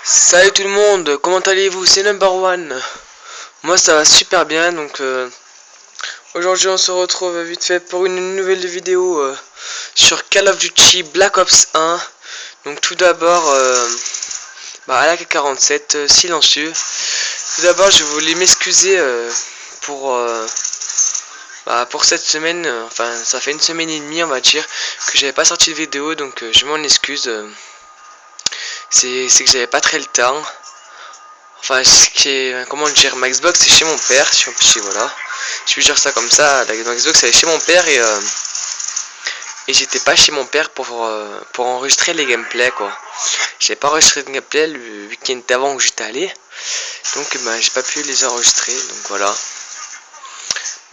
Salut tout le monde, comment allez-vous? C'est Number One. Moi ça va super bien, donc aujourd'hui on se retrouve vite fait pour une nouvelle vidéo sur Call of Duty Black Ops 1. Donc tout d'abord, à la AK-47, silencieux. Tout d'abord je voulais m'excuser pour, pour cette semaine, enfin ça fait une semaine et demie on va dire que j'avais pas sorti de vidéo, donc je m'en excuse. C'est que j'avais pas très le temps. Enfin, ce qui est, comment dire, ma Xbox c'est chez mon père, voilà. Je peux dire ça comme ça, la Xbox elle est chez mon père et j'étais pas chez mon père pour enregistrer les gameplays quoi. J'ai pas enregistré de gameplay le week-end d'avant où j'étais allé, donc j'ai pas pu les enregistrer, donc voilà.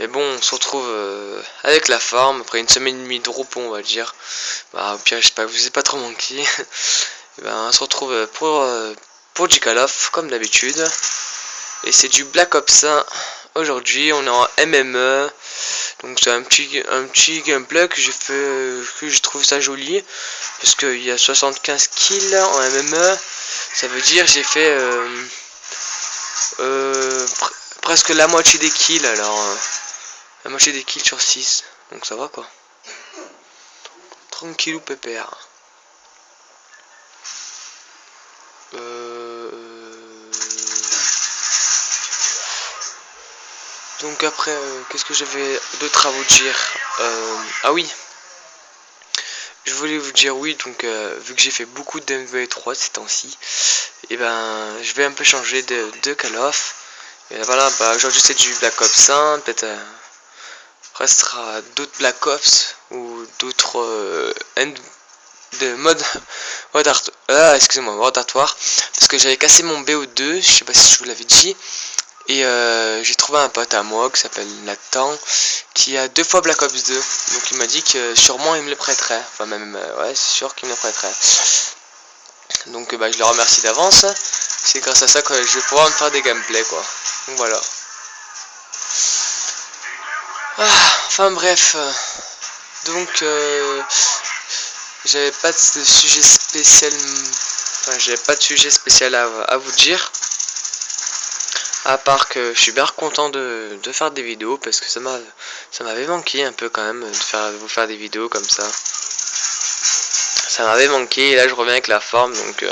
Mais bon, on se retrouve avec la forme après une semaine et demie de repos on va dire. Au pire, je sais pas, vous ai pas trop manqué. On se retrouve pour du Call of comme d'habitude. Et c'est du Black Ops 1. Aujourd'hui, on est en MME. Donc c'est un petit gameplay que j'ai fait, que je trouve ça joli. Parce qu'il y a 75 kills en MME. Ça veut dire j'ai fait presque la moitié des kills. Alors, la moitié des kills sur 6. Donc ça va quoi. Tranquillou pépère. Donc après, qu'est-ce que j'avais d'autre à vous dire? Ah oui, je voulais vous dire oui, donc vu que j'ai fait beaucoup de MV3 ces temps-ci, et je vais un peu changer de Call of. Et voilà, aujourd'hui c'est du Black Ops 1, peut-être restera d'autres Black Ops ou d'autres de mode rotatoire, parce que j'avais cassé mon BO2, je sais pas si je vous l'avais dit. Et j'ai trouvé un pote à moi qui s'appelle Nathan, qui a 2 fois Black Ops 2. Donc il m'a dit que sûrement il me le prêterait. Enfin même, ouais, c'est sûr qu'il me le prêterait. Donc je le remercie d'avance. C'est grâce à ça que je vais pouvoir me faire des gameplays quoi. Donc voilà. Enfin bref. Donc j'avais pas de sujet spécial. Enfin j'avais pas de sujet spécial à vous dire. À part que je suis bien content de faire des vidéos parce que ça m'avait manqué un peu quand même de vous faire des vidéos comme ça. Ça m'avait manqué et là je reviens avec la forme donc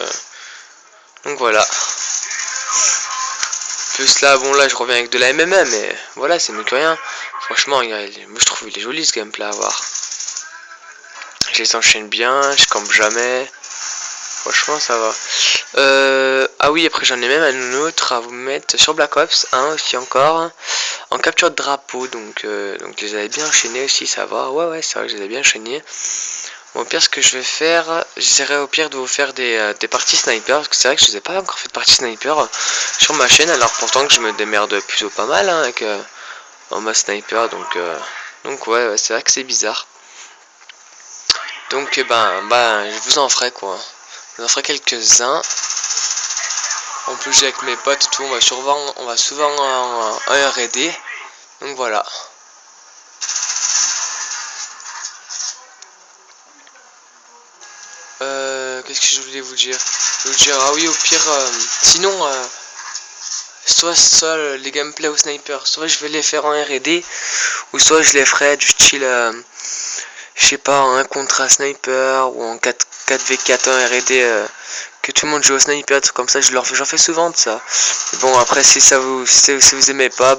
voilà. Plus là bon là je reviens avec de la MMA mais voilà c'est mieux que rien. Franchement moi je trouve il est joli ce gameplay à voir. Je les enchaîne bien, je campe jamais. Franchement ça va. Ah oui après j'en ai même un autre à vous mettre sur Black Ops 1 aussi encore. En capture de drapeau, donc je les avais bien enchaînés aussi, ça va. Ouais c'est vrai que je les avais bien enchaînés. Bon, au pire ce que je vais faire, j'essaierai au pire de vous faire des parties sniper, parce que c'est vrai que je n'ai pas encore fait de partie sniper sur ma chaîne, alors pourtant que je me démerde plutôt pas mal hein, avec ma sniper, donc ouais c'est vrai que c'est bizarre. Donc je vous en ferai quoi. Je vous en ferai quelques-uns. En plus j'ai avec mes potes et tout, on va souvent en R&D. Donc voilà. Qu'est-ce que je voulais vous dire? Je voulais vous dire, ah oui, au pire, sinon, soit les gameplays au sniper, soit je vais les faire en R&D, ou soit je les ferai du style, je sais pas, en 1 contre 1 sniper, ou en 4v4 en R&D, que tout le monde joue au sniper, comme ça, j'en fais souvent de ça. Et bon, après, si vous aimez pas,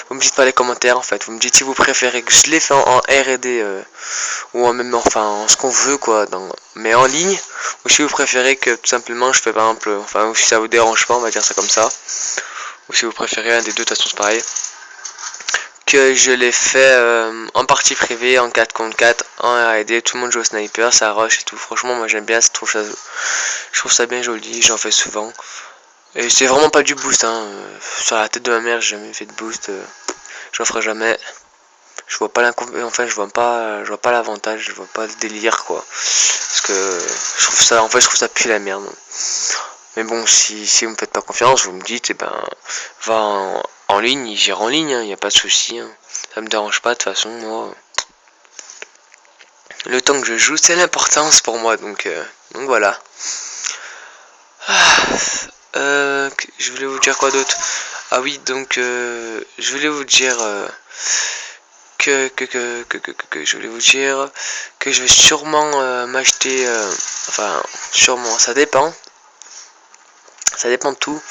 vous me dites pas les commentaires en fait, vous me dites si vous préférez que je les fais en R&D ou en même en ce qu'on veut quoi, mais en ligne, ou si vous préférez que tout simplement je fais par exemple, ou si ça vous dérange pas on va dire ça comme ça, ou si vous préférez un des deux, de toute façon c'est pareil, que je les fais en partie privée, en 4 contre 4, en R&D, tout le monde joue au sniper, ça rush et tout, franchement moi j'aime bien, je trouve ça bien joli, j'en fais souvent. Et c'est vraiment pas du boost hein. Sur la tête de ma mère j'ai jamais fait de boost, j'en ferai jamais. Je vois pas je vois pas l'avantage, je vois pas le délire quoi. Parce que je trouve ça pue la merde. Mais bon si vous me faites pas confiance, vous me dites va en ligne, j'irai en ligne, hein, y a pas de souci. Hein. Ça me dérange pas de toute façon moi. Le temps que je joue c'est l'importance pour moi donc voilà. Je voulais vous dire quoi d'autre? Ah oui, donc je voulais vous dire je voulais vous dire que je vais sûrement m'acheter, enfin sûrement, ça dépend de tout.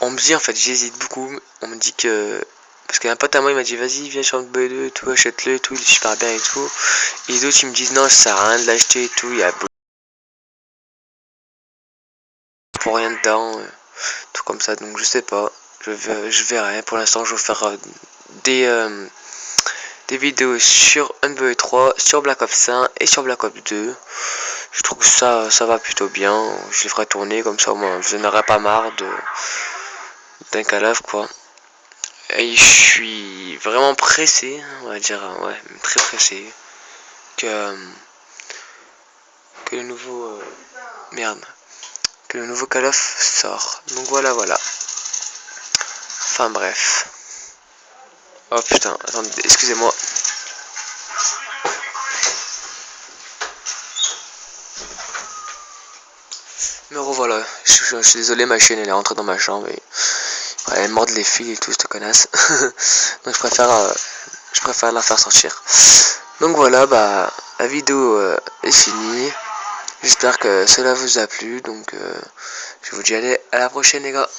On me dit, en fait, j'hésite beaucoup, on me dit que, parce qu'un pote à moi il m'a dit vas-y viens sur le B2 et tout, achète-le et tout, il est super bien et tout, et d'autres ils me disent non ça sert à rien de l'acheter et tout, il y a pour rien dedans, tout comme ça, donc je sais pas, je verrai, pour l'instant je vais faire des, euh, des vidéos sur NBA 3, sur Black Ops 1 et sur Black Ops 2. Je trouve que ça va plutôt bien. Je les ferai tourner comme ça, au moins je n'aurai pas marre d'un Call of quoi. Et je suis vraiment pressé, on va dire, ouais, très pressé que le nouveau merde, que le nouveau Call of sort. Donc voilà, voilà. Enfin bref. Oh putain, attendez, excusez-moi. Me revoilà, je suis désolé, ma chienne elle est rentrée dans ma chambre et elle mord les fils et tout, cette connasse. Donc je préfère la faire sortir. Donc voilà, bah la vidéo est finie. J'espère que cela vous a plu. Donc je vous dis allez, à la prochaine les gars.